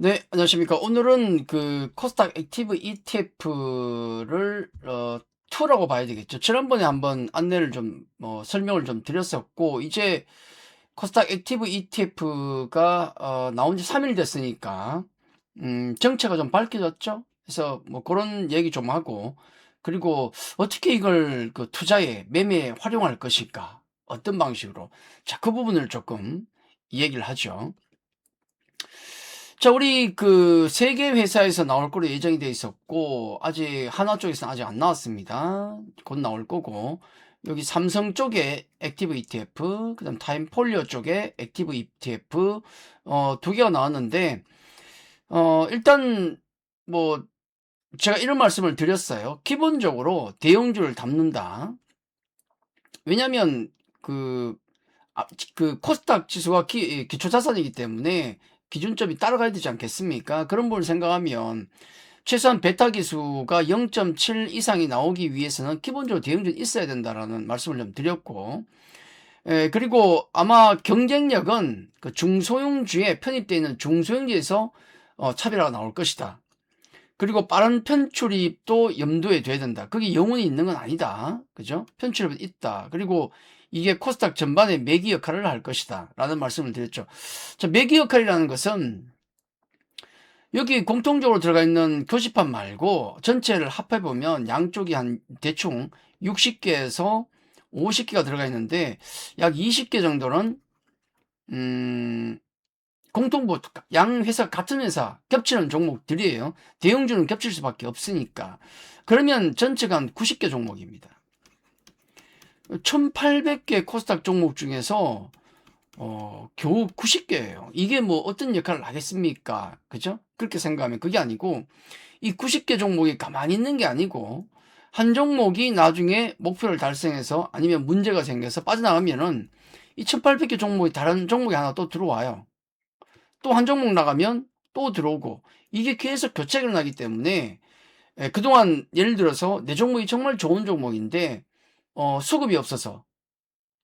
네, 안녕하십니까. 오늘은 그 코스닥 액티브 ETF를 2라고 봐야 되겠죠. 지난번에 한번 안내를 좀 설명을 좀 드렸었고, 이제 코스닥 액티브 ETF가 나온 지 3일 됐으니까 정체가 좀 밝혀졌죠. 그래서 뭐 그런 얘기 좀 하고, 그리고 어떻게 이걸 그 투자에 매매에 활용할 것인가, 어떤 방식으로, 자, 그 부분을 조금 얘기를 하죠. 자, 우리 그 세 개 회사에서 나올 거로 예정이 돼 있었고, 아직 하나 쪽에서는 아직 안 나왔습니다. 곧 나올 거고, 여기 삼성 쪽에 액티브 ETF, 그다음 타임폴리오 쪽에 액티브 ETF, 두 개가 나왔는데, 일단 뭐 제가 이런 말씀을 드렸어요. 기본적으로 대형주를 담는다. 왜냐면 그 그 코스닥 지수가 기초자산이기 때문에 기준점이 따라가야 되지 않겠습니까? 그런 부분을 생각하면 최소한 베타 기수가 0.7 이상이 나오기 위해서는 기본적으로 대형주는 있어야 된다라는 말씀을 좀 드렸고, 그리고 아마 경쟁력은 그 중소형주에 편입되어 있는 중소형주에서 차별화가 나올 것이다. 그리고 빠른 편출입도 염두에 둬야 된다. 그게 영원히 있는 건 아니다. 그죠? 편출입은 있다. 그리고 이게 코스닥 전반의 매기 역할을 할 것이다. 라는 말씀을 드렸죠. 자, 매기 역할이라는 것은 여기 공통적으로 들어가 있는 교집합 말고 전체를 합해보면 양쪽이 한 대충 60개에서 50개가 들어가 있는데 약 20개 정도는 공통부 양 회사 같은 회사 겹치는 종목들이에요. 대형주는 겹칠 수밖에 없으니까. 그러면 전체가 한 90개 종목입니다. 1800개 코스닥 종목 중에서 겨우 90개예요. 이게 뭐 어떤 역할을 하겠습니까? 그죠? 그렇게 생각하면 그게 아니고 이 90개 종목이 가만히 있는 게 아니고 한 종목이 나중에 목표를 달성해서 아니면 문제가 생겨서 빠져나가면은 이 1800개 종목이 다른 종목이 하나 또 들어와요. 또 한 종목 나가면 또 들어오고 이게 계속 교체가 일어나기 때문에 그동안 예를 들어서 내 종목이 정말 좋은 종목인데 수급이 없어서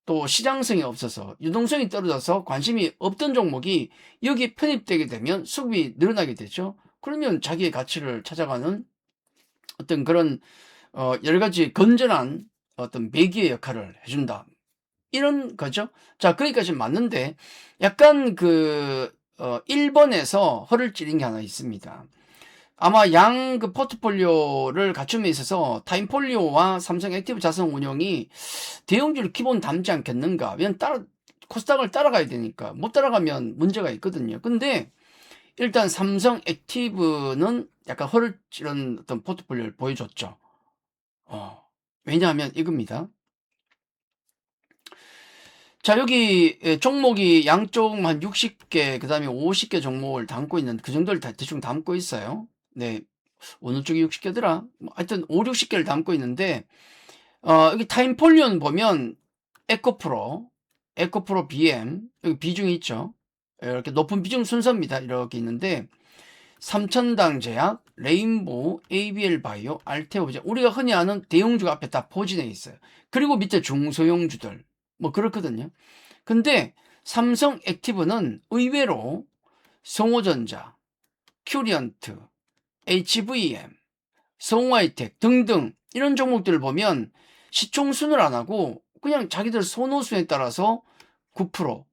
또 시장성이 없어서 유동성이 떨어져서 관심이 없던 종목이 여기에 편입되게 되면 수급이 늘어나게 되죠. 그러면 자기의 가치를 찾아가는 어떤 그런 여러 가지 건전한 어떤 매기의 역할을 해준다. 이런 거죠. 자, 거기까지 맞는데 약간 그 1번에서 허를 찌른 게 하나 있습니다. 아마 양 그 포트폴리오를 갖춤에 있어서 타임폴리오와 삼성 액티브 자산 운용이 대형주를 기본 담지 않겠는가. 왜냐면 코스닥을 따라가야 되니까. 못 따라가면 문제가 있거든요. 근데 일단 삼성 액티브는 약간 허를 찌른 어떤 포트폴리오를 보여줬죠. 왜냐하면 이겁니다. 자, 여기 종목이 양쪽 한 60개, 그 다음에 50개 종목을 담고 있는 그 정도를 대충 담고 있어요. 네. 어느 쪽이 60개더라? 하여튼 5, 60개를 담고 있는데, 여기 타임폴리온 보면 에코프로, 에코프로 BM, 여기 비중이 있죠. 이렇게 높은 비중 순서입니다. 이렇게 있는데, 삼천당 제약, 레인보우, ABL 바이오, 알테오제, 우리가 흔히 아는 대형주가 앞에 다 포진해 있어요. 그리고 밑에 중소형주들, 뭐 그렇거든요. 근데 삼성 액티브는 의외로 성호전자, 큐리언트, HVM, 성호하이텍 등등 이런 종목들을 보면 시총순을 안 하고 그냥 자기들 선호수에 따라서 9%,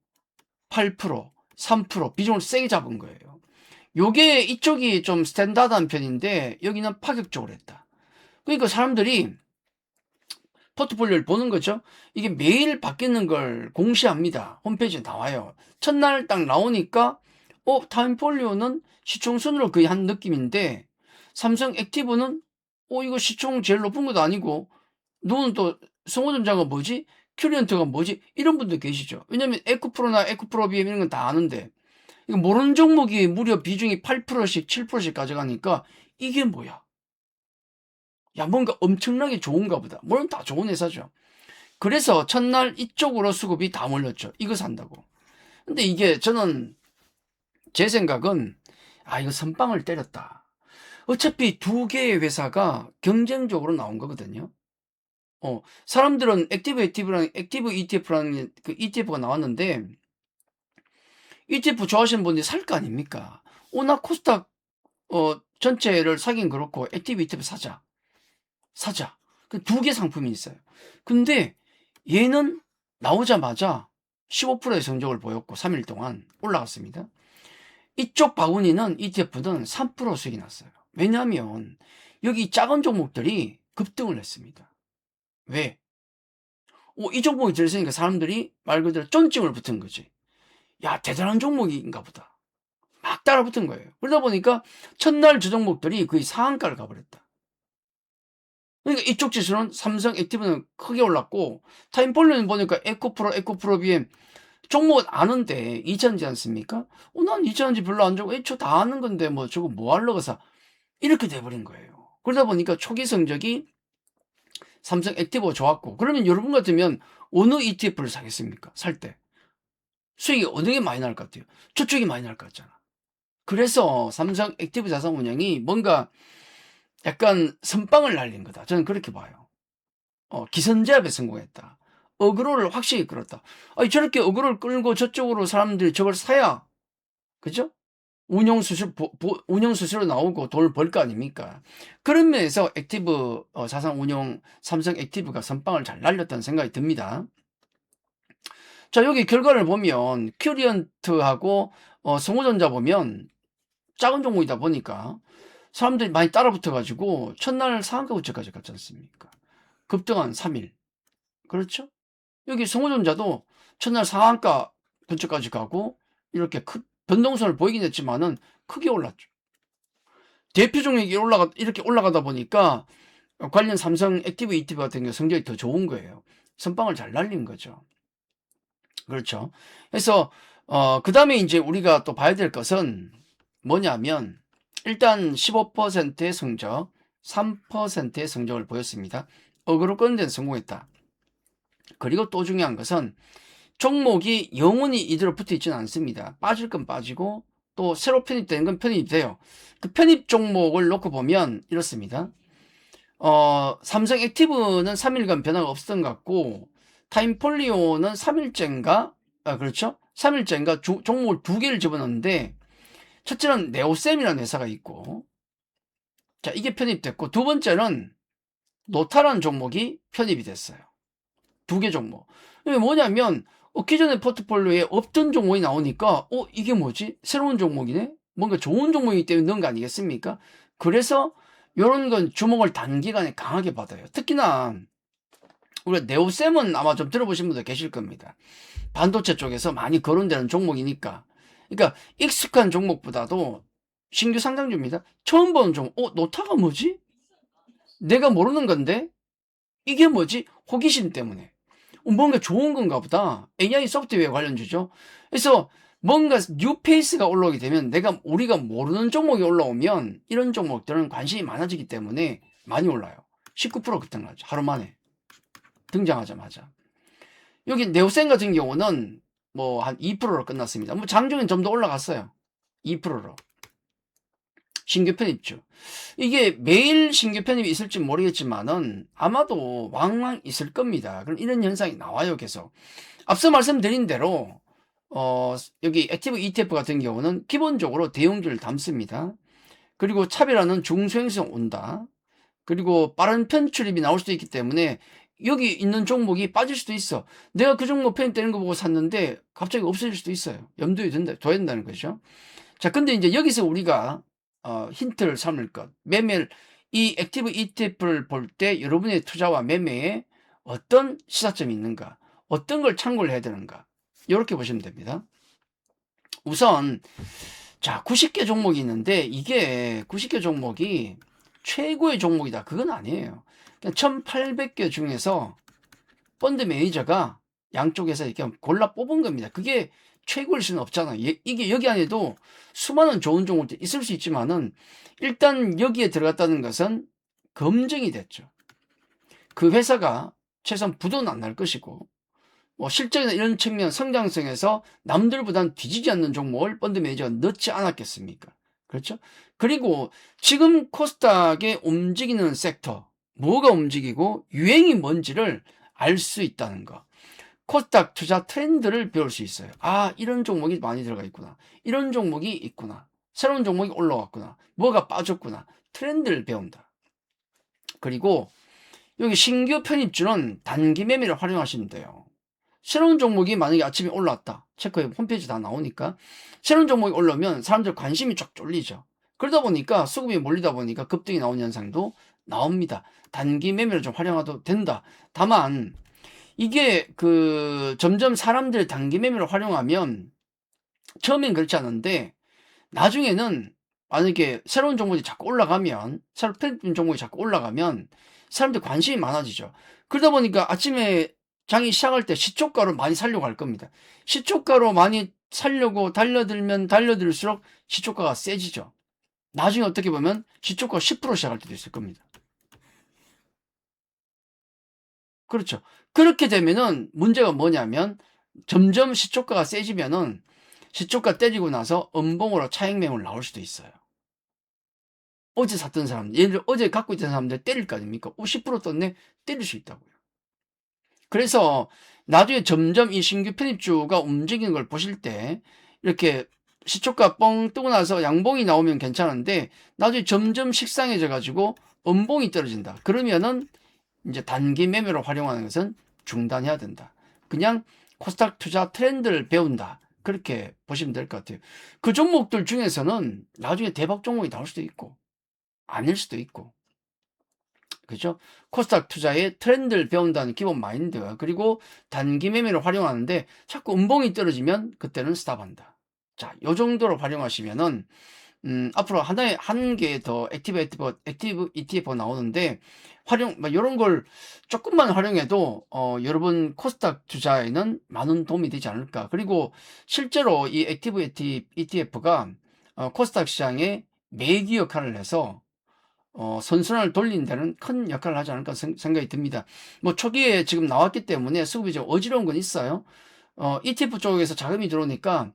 8%, 3% 비중을 세게 잡은 거예요. 요게 이쪽이 좀 스탠다드한 편인데 여기는 파격적으로 했다. 그러니까 사람들이 포트폴리오를 보는 거죠. 이게 매일 바뀌는 걸 공시합니다. 홈페이지에 나와요. 첫날 딱 나오니까 타임폴리오는 시총순으로 거의 한 느낌인데 삼성 액티브는 이거 시총 제일 높은 것도 아니고 너는 또 성호전자가 뭐지? 큐리언트가 뭐지? 이런 분들 계시죠. 왜냐면 에코프로나 에코프로 BM 이런 건 다 아는데 이거 모르는 종목이 무려 비중이 8%씩 7%씩 가져가니까 이게 뭐야? 야, 뭔가 엄청나게 좋은가 보다. 물론 다 좋은 회사죠. 그래서 첫날 이쪽으로 수급이 다 몰렸죠. 이거 산다고. 근데 이게 저는 제 생각은 이거 선빵을 때렸다. 어차피 두 개의 회사가 경쟁적으로 나온 거거든요. 사람들은 액티브 ETF라는 그 ETF가 나왔는데 ETF 좋아하시는 분들이 살 거 아닙니까? 나 코스닥 전체를 사긴 그렇고 액티브 ETF 사자. 그 두 개 상품이 있어요. 근데 얘는 나오자마자 15%의 성적을 보였고 3일 동안 올라갔습니다. 이쪽 바구니는 ETF는 3% 수익이 났어요. 왜냐하면 여기 작은 종목들이 급등을 했습니다. 왜? 이 종목이 들었으니까 사람들이 말 그대로 쫀증을 붙은 거지. 야, 대단한 종목인가 보다. 막 따라붙은 거예요. 그러다 보니까 첫날 주 종목들이 거의 상한가를 가버렸다. 그러니까 이쪽 지수는 삼성 액티브는 크게 올랐고 타임폴리오는 보니까 에코프로 BM 종목은 아는데 2천지 않습니까? 난 2천지 별로 안 좋고 저 다 아는 건데 뭐 저거 뭐 하려고 사 이렇게 돼버린 거예요. 그러다 보니까 초기 성적이 삼성 액티브가 좋았고 그러면 여러분 같으면 어느 ETF를 사겠습니까? 살 때 수익이 어느 게 많이 날 것 같아요? 저쪽이 많이 날 것 같잖아. 그래서 삼성 액티브 자산운용이 뭔가 약간 선빵을 날린 거다. 저는 그렇게 봐요. 기선제압에 성공했다. 어그로를 확실히 끌었다. 아니, 저렇게 어그로를 끌고 저쪽으로 사람들이 저걸 사야, 그죠? 운영수수로 나오고 돈을 벌 거 아닙니까? 그런 면에서 액티브 자산운용 삼성 액티브가 선빵을 잘 날렸다는 생각이 듭니다. 자, 여기 결과를 보면 큐리언트하고 성호전자 보면 작은 종목이다 보니까 사람들이 많이 따라붙어가지고 첫날 상한가 우측까지 갔지 않습니까? 급등한 3일. 그렇죠? 여기 성호전자도 첫날 상한가 근처까지 가고 이렇게 변동선을 보이긴 했지만은 크게 올랐죠. 대표 종목이 이렇게 올라가다 보니까 관련 삼성 액티브 ETF 같은 경우 성적이 더 좋은 거예요. 선빵을 잘 날린 거죠. 그렇죠. 그래서 그 다음에 이제 우리가 또 봐야 될 것은 뭐냐면 일단 15%의 성적, 3%의 성적을 보였습니다. 어그로 끄는 데는 성공했다. 그리고 또 중요한 것은 종목이 영원히 이대로 붙어 있지는 않습니다. 빠질 건 빠지고 또 새로 편입되는 건 편입돼요. 그 편입 종목을 놓고 보면 이렇습니다. 삼성 액티브는 3일간 변화가 없었던 것 같고 타임폴리오는 3일째인가? 그렇죠? 3일째인가 종목을 두 개를 집어넣는데 첫째는 네오셈이라는 회사가 있고 자 이게 편입됐고 두 번째는 노타라는 종목이 편입이 됐어요. 두 개 종목. 이게 뭐냐면 기존의 포트폴리오에 없던 종목이 나오니까 이게 뭐지? 새로운 종목이네? 뭔가 좋은 종목이기 때문에 넣은 거 아니겠습니까? 그래서 이런 건 주목을 단기간에 강하게 받아요. 특히나 우리가 네오셈은 아마 좀 들어보신 분들 계실 겁니다. 반도체 쪽에서 많이 거론되는 종목이니까. 그러니까 익숙한 종목보다도 신규 상장주입니다. 처음 보는 종목, 노타가 뭐지? 내가 모르는 건데? 이게 뭐지? 호기심 때문에. 뭔가 좋은 건가 보다. AI 소프트웨어 관련주죠. 그래서 뭔가 뉴페이스가 올라오게 되면 우리가 모르는 종목이 올라오면 이런 종목들은 관심이 많아지기 때문에 많이 올라요. 19% 급등하죠. 하루 만에. 등장하자마자. 여기 네오셈 같은 경우는 뭐 한 2%로 끝났습니다. 뭐 장중엔 좀 더 올라갔어요. 2%로. 신규 편입주. 이게 매일 신규 편입이 있을지 모르겠지만은 아마도 왕왕 있을 겁니다. 그럼 이런 현상이 나와요, 계속. 앞서 말씀드린 대로 여기 액티브 ETF 같은 경우는 기본적으로 대형주를 담습니다. 그리고 차별화는 중소형성 온다. 그리고 빠른 편출입이 나올 수도 있기 때문에 여기 있는 종목이 빠질 수도 있어. 내가 그 종목 편입되는 거 보고 샀는데 갑자기 없어질 수도 있어요. 염두에 둬야 된다는 거죠. 자, 근데 이제 여기서 우리가 힌트를 삼을 것. 이 액티브 ETF를 볼 때 여러분의 투자와 매매에 어떤 시사점이 있는가, 어떤 걸 참고를 해야 되는가, 이렇게 보시면 됩니다. 우선, 자, 90개 종목이 있는데 이게 90개 종목이 최고의 종목이다. 그건 아니에요. 1800개 중에서 펀드 매니저가 양쪽에서 이렇게 골라 뽑은 겁니다. 그게 최고일 수는 없잖아요. 이게 여기 안에도 수많은 좋은 종목들이 있을 수 있지만은 일단 여기에 들어갔다는 것은 검증이 됐죠. 그 회사가 최소한 부도는 안 날 것이고 뭐 실적이나 이런 측면 성장성에서 남들보다는 뒤지지 않는 종목을 펀드 매니저가 넣지 않았겠습니까? 그렇죠? 그리고 지금 코스닥에 움직이는 섹터, 뭐가 움직이고 유행이 뭔지를 알 수 있다는 거. 코스닥 투자 트렌드를 배울 수 있어요. 이런 종목이 많이 들어가 있구나. 이런 종목이 있구나. 새로운 종목이 올라왔구나, 뭐가 빠졌구나, 트렌드를 배운다. 그리고 여기 신규 편입주는 단기 매매를 활용하시면 돼요. 새로운 종목이 만약에 아침에 올라왔다, 체크해 홈페이지 다 나오니까 새로운 종목이 올라오면 사람들 관심이 쫙 쏠리죠. 그러다 보니까 수급이 몰리다 보니까 급등이 나오는 현상도 나옵니다. 단기 매매를 좀 활용해도 된다. 다만 이게 점점 사람들 단기 매매를 활용하면 처음엔 그렇지 않은데 나중에는 만약에 새로운 종목이 자꾸 올라가면, 새로 편입된 종목이 자꾸 올라가면 사람들 관심이 많아지죠. 그러다 보니까 아침에 장이 시작할 때 시초가로 많이 살려고 할 겁니다. 시초가로 많이 살려고 달려들면 달려들수록 시초가가 세지죠. 나중에 어떻게 보면 시초가 10% 시작할 때도 있을 겁니다. 그렇죠. 그렇게 되면은 문제가 뭐냐면 점점 시초가가 세지면은 시초가 때리고 나서 음봉으로 차익 매물 나올 수도 있어요. 어제 샀던 사람, 예를 들어 어제 갖고 있던 사람들 때릴 거 아닙니까? 50% 떴네? 때릴 수 있다고요. 그래서 나중에 점점 이 신규 편입주가 움직이는 걸 보실 때 이렇게 시초가 뻥 뜨고 나서 양봉이 나오면 괜찮은데 나중에 점점 식상해져 가지고 음봉이 떨어진다. 그러면은 이제 단기 매매로 활용하는 것은 중단해야 된다. 그냥 코스닥 투자 트렌드를 배운다. 그렇게 보시면 될 것 같아요. 그 종목들 중에서는 나중에 대박 종목이 나올 수도 있고 아닐 수도 있고, 그죠? 코스닥 투자의 트렌드를 배운다는 기본 마인드, 그리고 단기 매매를 활용하는데 자꾸 음봉이 떨어지면 그때는 스탑한다. 자, 요 정도로 활용하시면은 앞으로 한 개 더 액티브 ETF 나오는데 요런 걸 조금만 활용해도 여러분 코스닥 투자에는 많은 도움이 되지 않을까. 그리고 실제로 이 액티브 ETF가 코스닥 시장의 매기 역할을 해서 선순환을 돌리는 데는 큰 역할을 하지 않을까 생각이 듭니다. 뭐 초기에 지금 나왔기 때문에 수급이 좀 어지러운 건 있어요. ETF 쪽에서 자금이 들어오니까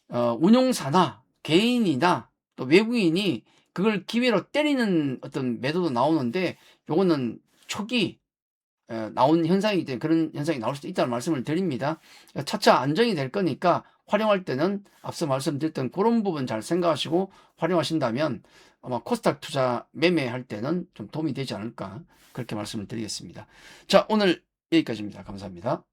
운용사나 개인이나 또 외국인이 그걸 기회로 때리는 어떤 매도도 나오는데 요거는 초기 나온 현상이기 때문에 그런 현상이 나올 수도 있다는 말씀을 드립니다. 차차 안정이 될 거니까 활용할 때는 앞서 말씀드렸던 그런 부분 잘 생각하시고 활용하신다면 아마 코스닥 투자 매매할 때는 좀 도움이 되지 않을까 그렇게 말씀을 드리겠습니다. 자, 오늘 여기까지입니다. 감사합니다.